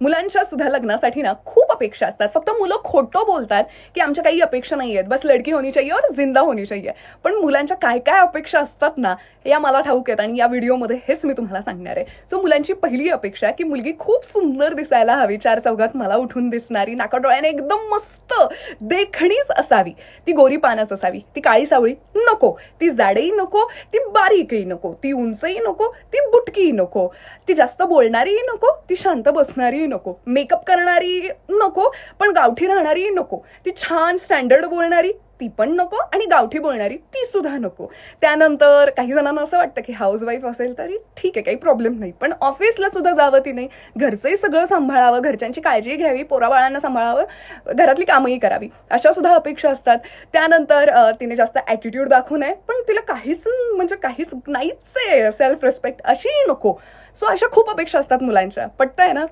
मुलांच्या सुद्धा लग्नासाठी ना खूप अपेक्षा असतात. फक्त मुलं खोटं बोलतात की आमच्या काही अपेक्षा नाही आहेत, बस लडकी होनी चाहिए और जिंदा होनी चाहिए. पण मुलांच्या काय काय अपेक्षा असतात ना, या मला ठाऊक आहेत आणि या व्हिडिओमध्ये हेच मी तुम्हाला सांगणार आहे. सो मुलांची पहिली अपेक्षा की मुलगी खूप सुंदर दिसायला हवी, चार चौघात मला उठून दिसणारी, नाकाडोळ्याने एकदम मस्त देखणीच असावी, ती गोरी पानच असावी, ती काळी सावळी नको, ती जाडही नको, ती बारीकही नको, ती उंचही नको, ती बुटकीही नको, ती जास्त बोलणारीही नको, ती शांत बसणारीही नको, मेकअप करणारी नको पण गावठी राहणारी नको, ती छान स्टँडर्ड बोलणारी ती पण नको आणि गावठी बोलणारी ती सुद्धा नको. त्यानंतर काही जणांना असं वाटतं की हाऊसवाईफ असेल तरी ठीक आहे, काही प्रॉब्लेम नाही, पण ऑफिसला सुद्धा जावं तिने, घरचंही सगळं सांभाळावं, घरच्यांची काळजी घ्यावी, पोराबाळांना सांभाळावं, घरातली कामही करावी, अशा सुद्धा अपेक्षा असतात. त्यानंतर तिने जास्त ॲटिट्यूड दाखवू नये, पण तिला काहीच म्हणजे काहीच नाहीच आहे सेल्फ रिस्पेक्ट अशीही नको. सो अशा खूप अपेक्षा असतात मुलांच्या. पटतंय ना?